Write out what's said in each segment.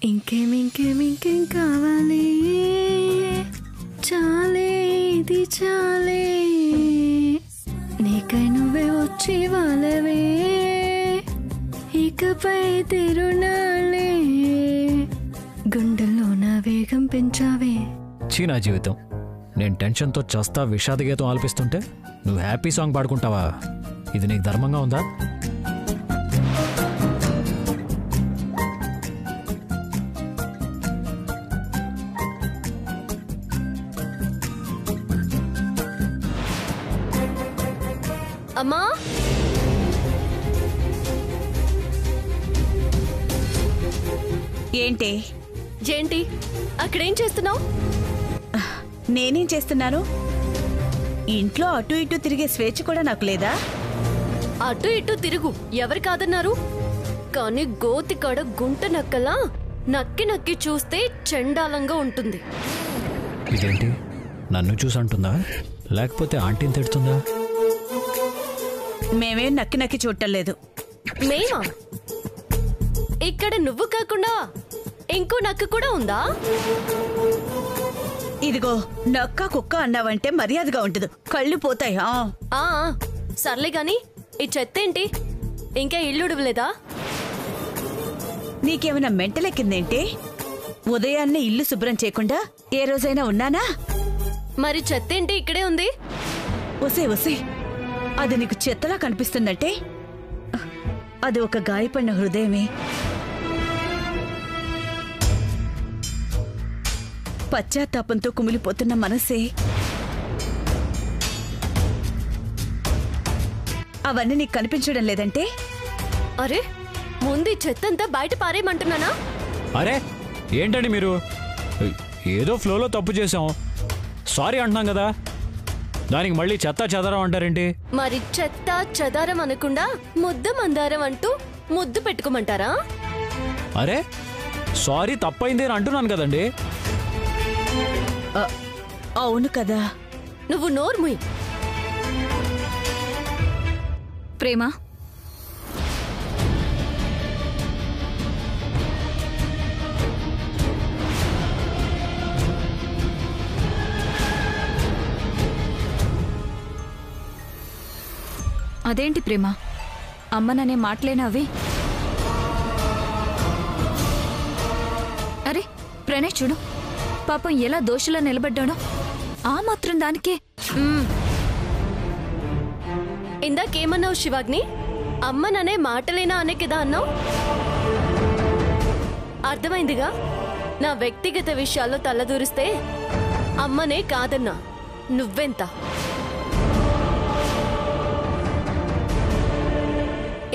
ఇంకేం కావాలి, చాలే ఇది చాలే, నీకై నువ్వే వచ్చి వాళ్ళవే, ఇకపై తిరునాళ్ళే, గుండెల్లో నా వేగం పెంచావే. చీనా జీవితం, నేను టెన్షన్తో చస్తా విషాద గీతం ఆలపిస్తుంటే నువ్వు హ్యాపీ సాంగ్ పాడుకుంటావా? ఇది నీకు ధర్మంగా ఉందా? అమ్మా, ఏంటి ఏంటి అక్కడేం చేస్తున్నావు? నేనేం చేస్తున్నాను? ఇంట్లో అటు ఇటు తిరిగే స్వేచ్ఛ కూడా నాకు లేదా? అటు ఇటు తిరుగు, ఎవరు కాదన్నారు? కానీ గోతి కాడ గుంట నక్కలా నక్కి నక్కి చూస్తే చండాలంగా ఉంటుంది. ఇదేంటి, నన్ను చూసి అంటుందా లేకపోతే ఆంటీని తిడుతుందా? మేమేం నక్కి నక్కి చూడటం లేదు. మేమా? ఇక్కడ నువ్వు కాకుండా ఇంకో నక్క కూడా ఉందా? ఇదిగో, నక్క కుక్క అన్నావంటే మర్యాదగా ఉంటుంది, కళ్ళు పోతాయి. సర్లే గాని ఈ చెత్త ఏంటి? ఇంకా ఇల్లు ఉడవలేదా? నీకేమైనా మెంటలెక్కిందేంటి? ఉదయాన్నే ఇల్లు శుభ్రం చేయకుండా ఏ రోజైనా ఉన్నానా? మరి చెత్త ఏంటి ఇక్కడే ఉంది? ఒసే అది నీకు చెత్తలా కనిపిస్తుందంటే అది ఒక గాయపడిన హృదయమే. పశ్చాత్తాపంతో కుమిలిపోతున్న మనసే. అవన్నీ నీకు కనిపించడం లేదంటే? అరే, ముందు చెత్తంతా బయట పారేయమంటున్నానా? అరే ఏంటండి మీరు, ఏదో ఫ్లోలో తప్పు చేసాం, సారీ అంటున్నాం కదా, దానికి మళ్ళీ చెత్త చెదారం అంటారేంటి? మరి చెత్త చెదారం అనకుండా ముద్ద మందారం అంటూ ముద్దు పెట్టుకోమంటారా? అరే సారీ, తప్పైంది అని అంటున్నాను కదండి. అవును కదా. నువ్వు నోర్ముయ్. ప్రేమ, అదేంటి ప్రేమ, అమ్మననే మాటలేనా అవి? అరే ప్రణయ్ చూడు, పాపం ఎలా దోషులా నిలబడ్డాడో. ఆ మాత్రం దానికే ఇందాకేమన్నావు శివాగ్ని? అమ్మననే మాటలేనా అనే కదా అన్నావు? అర్థమైందిగా, నా వ్యక్తిగత విషయాల్లో తల్లదూరిస్తే అమ్మనే కాదన్నా. నువ్వెంత?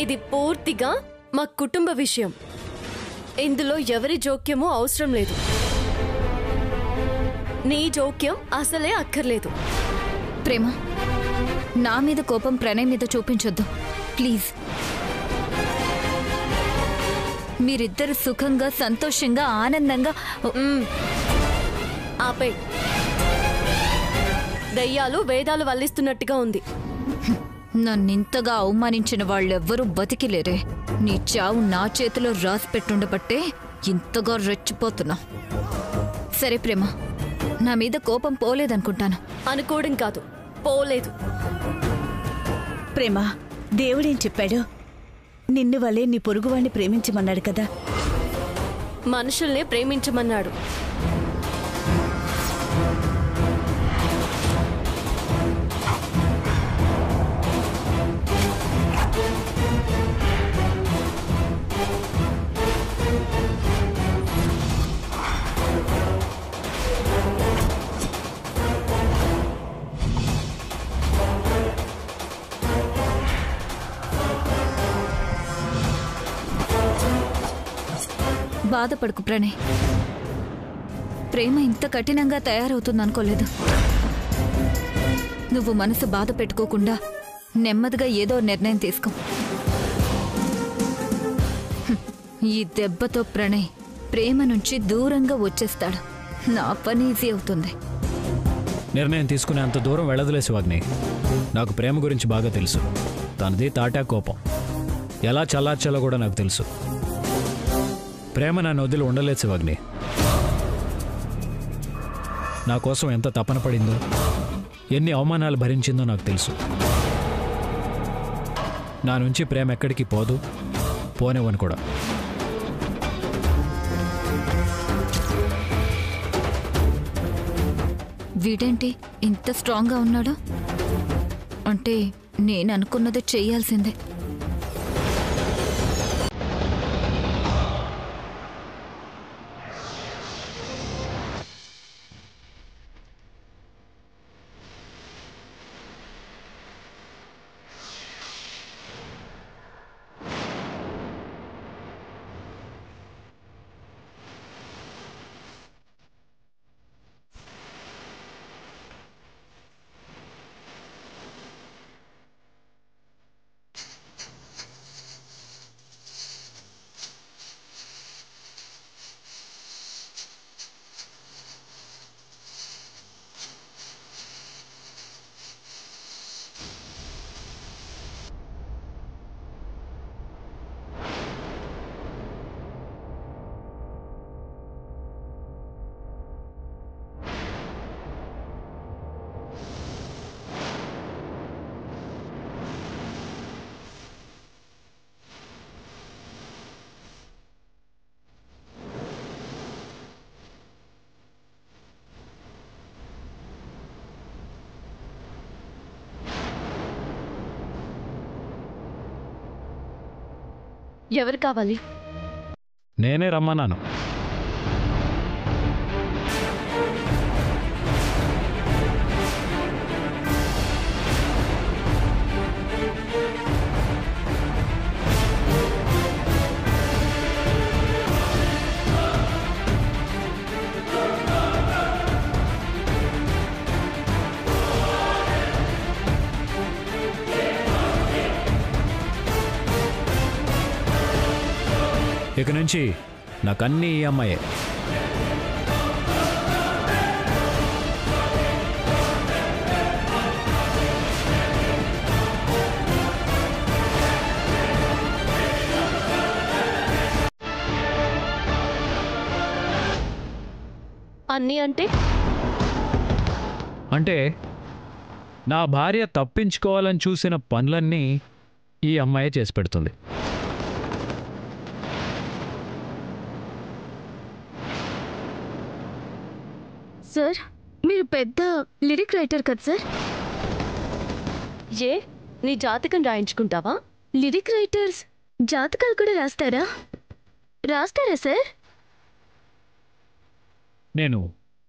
ఇది పూర్తిగా మా కుటుంబ విషయం. ఇందులో ఎవరి జోక్యమూ అవసరం లేదు. నీ జోక్యం అసలే అక్కర్లేదు. ప్రేమ, నా మీద కోపం ప్రణయ్ మీద చూపించొద్దు ప్లీజ్. మీరిద్దరు సుఖంగా సంతోషంగా ఆనందంగా. ఆపే. దయ్యాలు వేదాలు వల్లిస్తున్నట్టుగా ఉంది. నన్నింతగా అవమానించిన వాళ్ళెవ్వరూ బతికిలేరే. నీ చావు నా చేతిలో రాసి పెట్టుండబట్టే ఇంతగా రెచ్చిపోతున్నా. సరే ప్రేమ, నా మీద కోపం పోలేదనుకుంటాను. అనుకోవడం కాదు, పోలేదు. ప్రేమ, దేవుడేం చెప్పాడు? నిన్ను వల్లే నీ పొరుగువాణ్ణి ప్రేమించమన్నాడు కదా. మనుషుల్నే ప్రేమించమన్నాడు. బాధపడుకు ప్రణయ్, ప్రేమ ఇంత కఠినంగా తయారవుతుందనుకోలేదు. నువ్వు మనసు బాధ పెట్టుకోకుండా నెమ్మదిగా ఏదో నిర్ణయం తీసుకో. ఈ దెబ్బతో ప్రణయ్ ప్రేమ నుంచి దూరంగా వచ్చేస్తాడు. నా పని ఈజీ అవుతుంది. నిర్ణయం తీసుకునే అంత దూరం వెళ్ళదులే శివాగ్ని. నాకు ప్రేమ గురించి బాగా తెలుసు. తనది తాటా కోపం, ఎలా చల్లార్చాలో కూడా నాకు తెలుసు. ప్రేమ నన్ను వదిలి ఉండలేదు శివాగ్ని. నా కోసం ఎంత తపన పడిందో, ఎన్ని అవమానాలు భరించిందో నాకు తెలుసు. నా నుంచి ప్రేమ ఎక్కడికి పోదు, పోనేవని కూడా. వీడేంటి ఇంత స్ట్రాంగ్గా ఉన్నాడు? అంటే నేను అనుకున్నది చెయ్యాల్సిందే. ఎవరు కావాలి? నేనే రమ్మన్నాను. ఇక నుంచి నాకన్నీ ఈ అమ్మాయే. అన్నీ అంటే అంటే నా భార్య తప్పించుకోవాలని చూసిన పనులన్నీ ఈ అమ్మాయే చేసి పెడుతుంది. సార్, మీరు పెద్ద లిరిక్ రైటర్ కదా సార్? ఏ, నీ జాతకం రాయించుకుంటావా? లిరిక్ రైటర్స్ జాతకాలు కూడా రాస్తారా సార్? నేను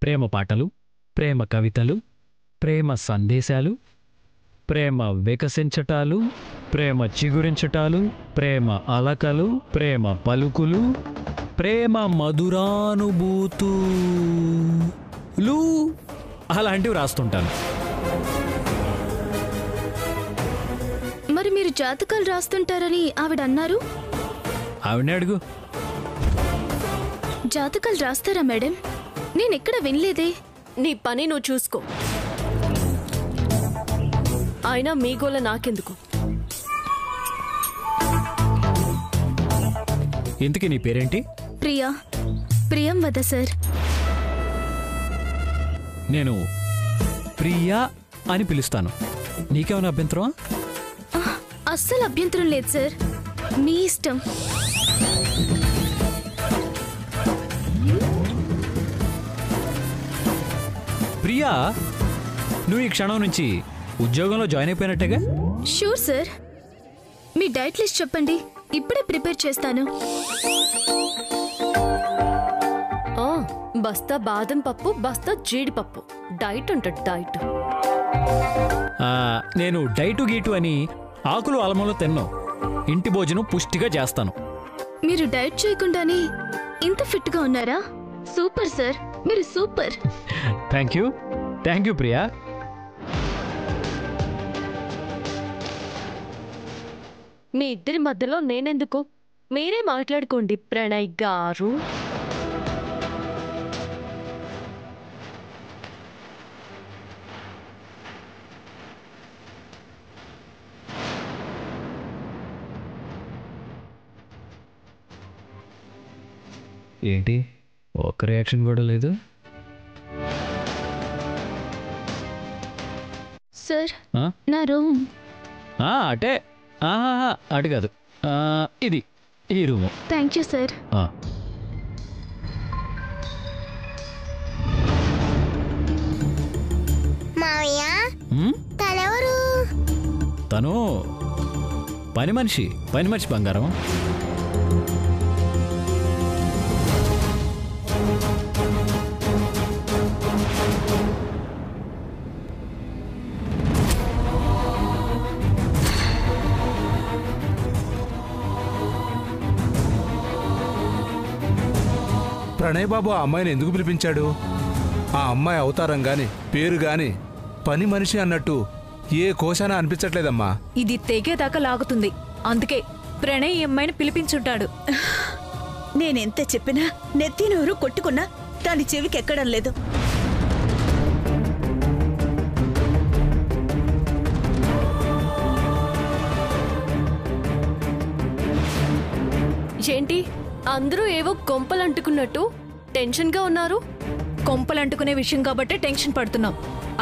ప్రేమ పాటలు, ప్రేమ కవితలు, ప్రేమ సందేశాలు, ప్రేమ వికసించటాలు, ప్రేమ చిగురించటాలు, ప్రేమ అలకలు, ప్రేమ పలుకులు, ప్రేమ మధురానుభూతులు అలాంటివి రాస్తుంటాను. మరి మీరు జాతకాలు రాస్తుంటారని ఆవిడ అన్నారు. ఆవిడనే అడుగు. జాతకాలు రాస్తారా మేడం? నేనెక్కడ వినలేదే. నీ పని నువ్వు చూసుకో. అయినా మీ గోల నాకెందుకు? ఇంతకీ నీ పేరేంటి? ప్రియా. ప్రియం వద సార్. నేను ప్రియా అని పిలుస్తాను. నీకేమైనా అభ్యంతరమా? అస్సలు అభ్యంతరం లేదు సార్, మీ ఇష్టం. ప్రియా, నువ్వు ఈ క్షణం నుంచి ఉద్యోగంలో జాయిన్ అయిపోయినట్టేగా? Sure sir. మీ డైట్ లిస్ట్ చెప్పండి, ఇప్పుడే ప్రిపేర్ చేస్తాను. బస్తా బాదం పప్పు, బస్తా జీడిపప్పు. డైట్ ఉంటుంది, డైట్. నేను డైటు గీటు అని ఆకులు అలమలో తిన్నాను. ఇంటి భోజనం పుష్టిగా చేస్తాను. మీరు డైట్ చేయకుండానే ఇంత ఫిట్గా ఉన్నారా? సూపర్ సార్, మీరు సూపర్. Thank you Priya. మీ ఇద్దరి మధ్యలో నేనెందుకు? మీరే మాట్లాడుకోండి ప్రణయ్ గారు. ఏంటి ఒక్క రియాక్షన్ కూడా లేదు? సార్ ఆ? నా రూమ్. అటే అటు కాదు, ఇది ఈ రూము. Thank you sir. మావయ్య తనెవరు? తను పని మనిషి బంగారం. ప్రణయ్ బాబు ఆ అమ్మాయిని ఎందుకు పిలిపించాడు? ఆ అమ్మాయి అవతారం గాని పేరు గాని పని మనిషి అన్నట్టు ఏ కోశాన అనిపించట్లేదమ్మా. ఇది తెగేదాకా లాగుతుంది, అందుకే ప్రణయ్ ఈ అమ్మాయిని పిలిపించుంటాడు. నేనెంత చెప్పినా నెత్తినోరు కొట్టుకున్నా దాని చెవికి ఎక్కడం లేదు. ఏంటి అందరూ ఏవో కొంపలంటుకున్నట్టు టెన్షన్గా ఉన్నారు? కొంపలంటుకునే విషయం కాబట్టే టెన్షన్ పడుతున్నాం.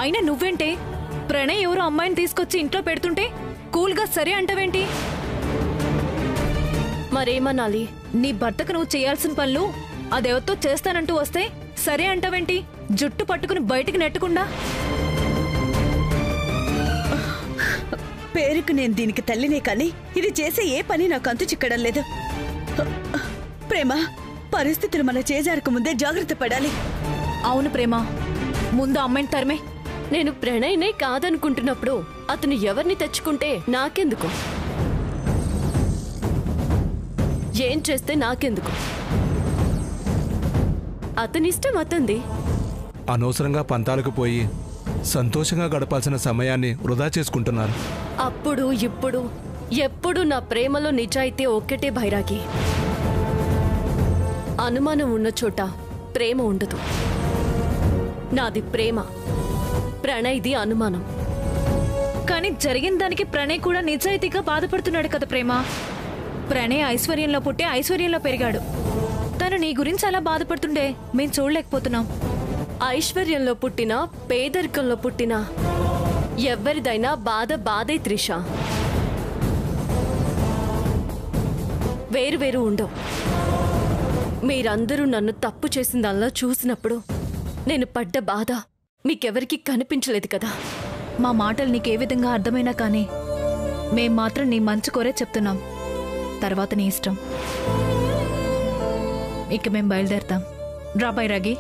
అయినా నువ్వేంటే ప్రణయ్ ఎవరో అమ్మాయిని తీసుకొచ్చి ఇంట్లో పెడుతుంటే కూల్గా సరే అంటావేంటి? మరేమనాలి? నీ భర్తకు నువ్వు చేయాల్సిన పనులు అదెవరితో చేస్తానంటూ వస్తే సరే అంటావేంటి? జుట్టు పట్టుకుని బయటికి నెట్టకుండా. పేరుకు నేను దీనికి తల్లినే కానీ ఇది చేసే ఏ పని నాకు అంతు చిక్కడం లేదు. ప్రేమ, పరిస్థితులు మన చేజారక ముందే జాగ్రత్త పడాలి. అవును ప్రేమ, ముందు అమ్మాయిని తరిమే. నేను ప్రణయ్నే కాదనుకుంటున్నప్పుడు అతను ఎవరిని తెచ్చుకుంటే నాకెందుకు? ఏం చేస్తే నాకెందుకు? అతనిష్టం అతంది. అనవసరంగా పంతాలకు పోయి సంతోషంగా గడపాల్సిన సమయాన్ని వృధా చేసుకుంటున్నారు. అప్పుడు ఇప్పుడు ఎప్పుడు నా ప్రేమలో నిజాయితీ ఒక్కటే భైరాగి. అనుమానం ఉన్న చోట ప్రేమ ఉండదు. నాది ప్రేమ, ప్రణయ్ది అనుమానం. కానీ జరిగిన దానికి ప్రణయ్ కూడా నిజాయితీగా బాధపడుతున్నాడు కదా ప్రేమ. ప్రణయ్ ఐశ్వర్యంలో పుట్టి ఐశ్వర్యంలో పెరిగాడు. తను నీ గురించి అలా బాధపడుతుండే మేం చూడలేకపోతున్నాం. ఐశ్వర్యంలో పుట్టినా పేదరికంలో పుట్టినా ఎవరిదైనా బాధ బాధే త్రిష. వేరు వేరు ఉండవు. మీరందరూ నన్ను తప్పు చేసిందల్లా చూసినప్పుడు నేను పడ్డ బాధ మీకెవరికి కనిపించలేదు కదా. మా మాటలు నీకే విధంగా అర్థమైనా కానీ మేం మాత్రం నీ మంచి కోరే చెప్తున్నాం. తర్వాత నీ ఇష్టం. ఇక మేం బయలుదేరతాం. రా బైరాగి.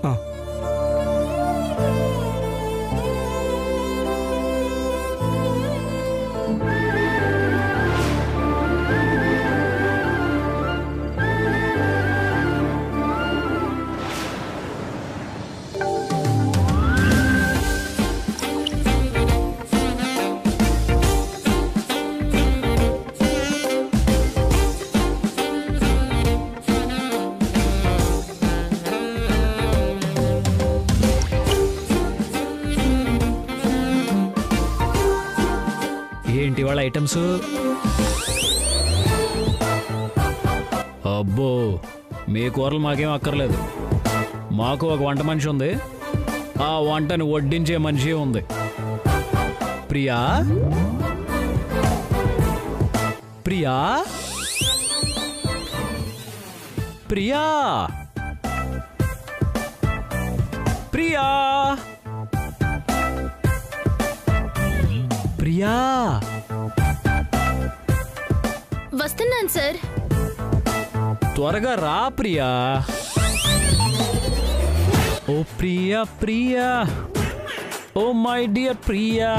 ఏంటి వాళ్ళ ఐటమ్స్? అబ్బో, మీ కూరలు మాకేం అక్కర్లేదు. మాకు ఒక వంట మనిషి ఉంది, ఆ వంటను వడ్డించే మనిషి ఉంది. ప్రియా, ప్రియా, ప్రియా, ప్రియా, ప్రియా. వస్తున్నాను సార్. త్వరగా రా ప్రియా. ఓ Priya, Priya, oh my dear Priya.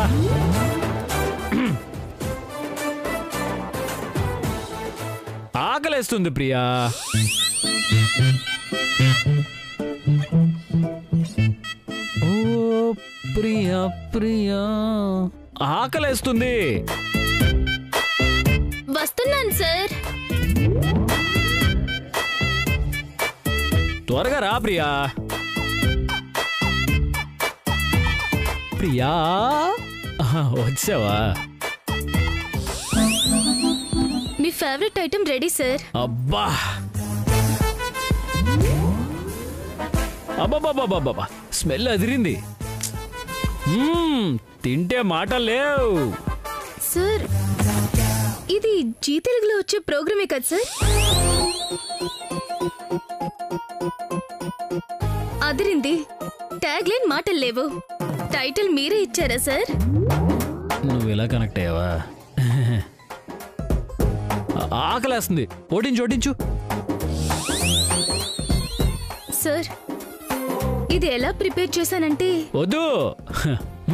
ఆకలేస్తుంది ప్రియా. ఓ ప్రియా, ప్రియా, ఆకలేస్తుంది. వస్తున్నాను సార్. త్వరగా రా ప్రియా. ప్రియా, వచ్చావా? మీ ఫేవరెట్ ఐటమ్ రెడీ సార్. అబ్బా, అబ్బబ్బబ్బబ్బబ్బా స్మెల్ అదిరింది. తింటే మాటలు లేవు. సార్ ఇది జీ తెలుగులో వచ్చే ప్రోగ్రామే కదా సార్? అదిరింది. ట్యాగ్ లైన్ మాటలు లేవు. టైటిల్ మీరే ఇచ్చారా సార్? నువ్వు ఇలా కనెక్ట్ అయ్యావా? ఆకలేస్తుంది. ఓడించు. సార్ ఇది ఎలా ప్రిపేర్ చేశానంటే... వద్దు,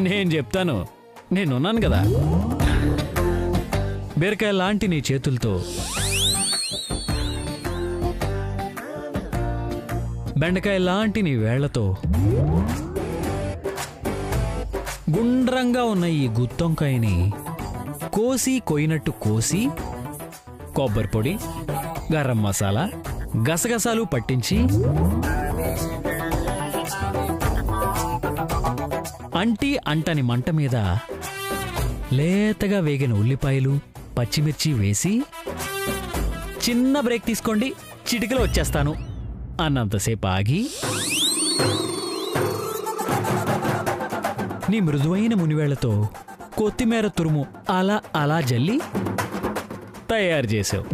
నేను చెప్తాను. నేనున్నాను కదా. బీరకాయ లాంటి నీ చేతులతో బెండకాయ లాంటి నీ వేళ్లతో గుండ్రంగా ఉన్న ఈ గుత్తొంకాయని కొయ్యినట్టు కోసి కొబ్బరి పొడి, గరం మసాలా, గసగసాలు పట్టించి అంటని మంట మీద లేతగా వేగిన ఉల్లిపాయలు, పచ్చిమిర్చి వేసి చిన్న బ్రేక్ తీసుకోండి, చిటికలో వచ్చేస్తాను అన్నంతసేపు ఆగి నీ మృదువైన మునివేళ్లతో కొత్తిమీర తురుము అలా జల్లి తయారు చేసావు.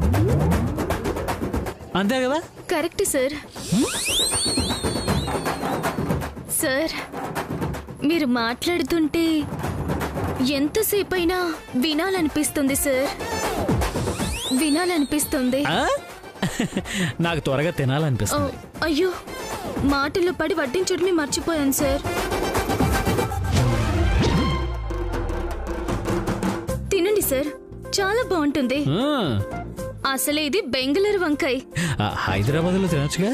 అంతే కదా? Correct sir. సార్ మీరు మాట్లాడుతుంటే ఎంతసేపైనా వినాలనిపిస్తుంది సార్. వినాలనిపిస్తుంది. నాకు త్వరగా తినాలనిపిస్తుంది. అయ్యో, మాటల్లో పడి వడ్డించడమే మర్చిపోయాను సార్. తినండి సార్, చాలా బాగుంటుంది. అసలే ఇది బెంగళూరు వంకాయ. హైదరాబాద్ లో తినొచ్చుగా.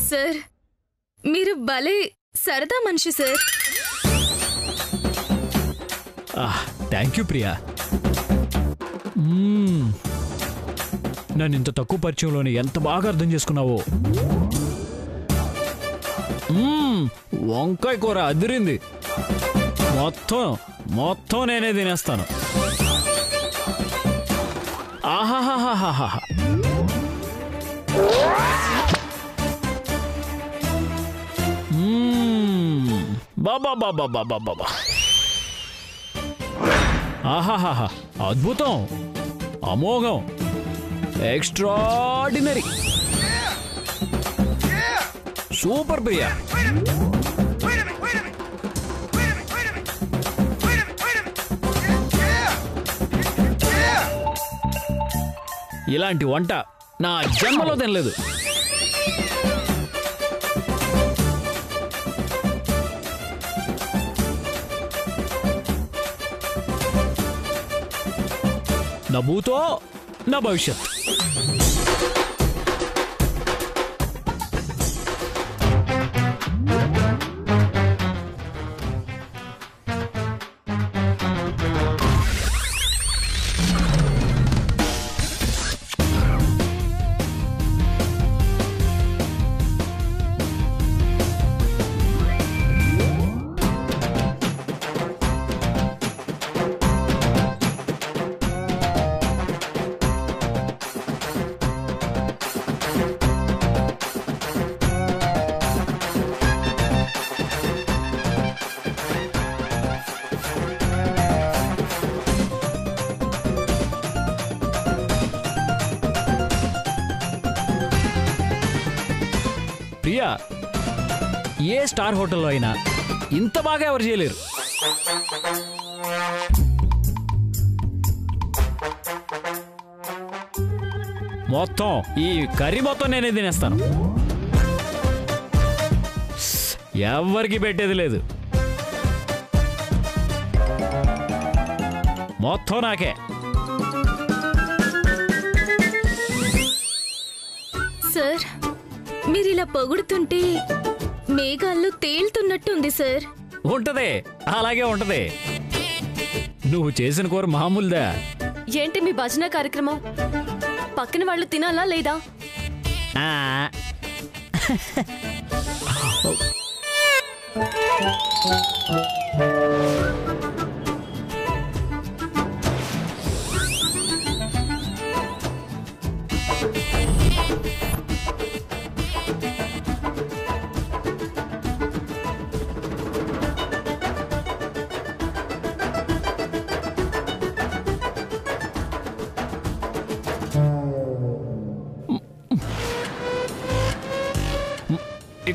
సార్ మీరు భలే సరదా మనిషి సార్. Thank you Priya. నన్ను ఇంత తక్కువ పరిచయంలోని ఎంత బాగా అర్థం చేసుకున్నావో. వంకాయ కూర అదిరింది. మొత్తం నేనే తినేస్తాను. ఆహాహాహాహా. బాబా ఆహాహాహా, అద్భుతం, అమోఘం, ఎక్స్ట్రాడినరీ, సూపర్ ప్రియా. ఇలాంటి వంట నా జన్మలో తినలేదు. నా భూతో నా భవిష్యత్. ప్రియా, ఏ స్టార్ హోటల్లో అయినా ఇంత బాగా ఎవరు చేయలేరు. మొత్తం ఈ కర్రీ మొత్తం నేనే తినేస్తాను. ఎవరికి పెట్టేది లేదు. మొత్తం నాకే. సార్ మీరిలా పొగుడుతుంటే మేఘాల్లో తేలుతున్నట్టుంది సార్. ఉంటదే, అలాగే ఉంటది. నువ్వు చేసిన కూర మామూలుదా? ఏంటి మీ భజన కార్యక్రమం? పక్కన వాళ్ళు తినాలా లేదా?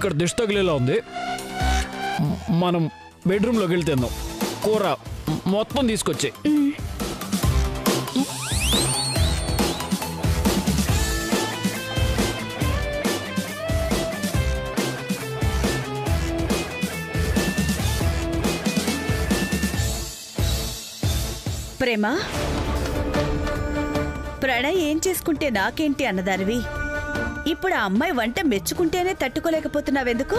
ఇక్కడ దిష్టి తగిలేలా ఉంది. మనం బెడ్రూమ్లోకి వెళ్ళి తిందాం. కూర మొత్తం తీసుకొచ్చే. ప్రేమ, ప్రణయ్ ఏం చేసుకుంటే నాకేంటి అన్నదానివి. ఇప్పుడు ఆ అమ్మాయి వంట మెచ్చుకుంటేనే తట్టుకోలేకపోతున్నావెందుకు?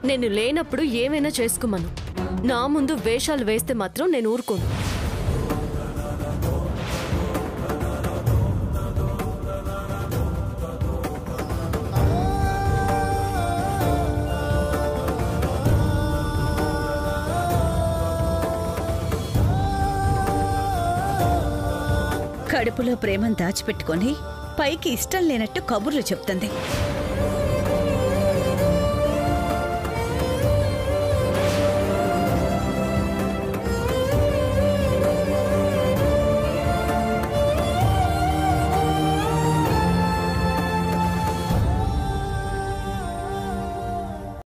నేను లేనప్పుడు ఏమైనా చేసుకోమను. నా ముందు వేషాలు వేస్తే మాత్రం నేను ఊరుకోను. కడుపులో ప్రేమను దాచిపెట్టుకొని పైకి ఇష్టం లేనట్టు కబుర్లు చెప్తుంది.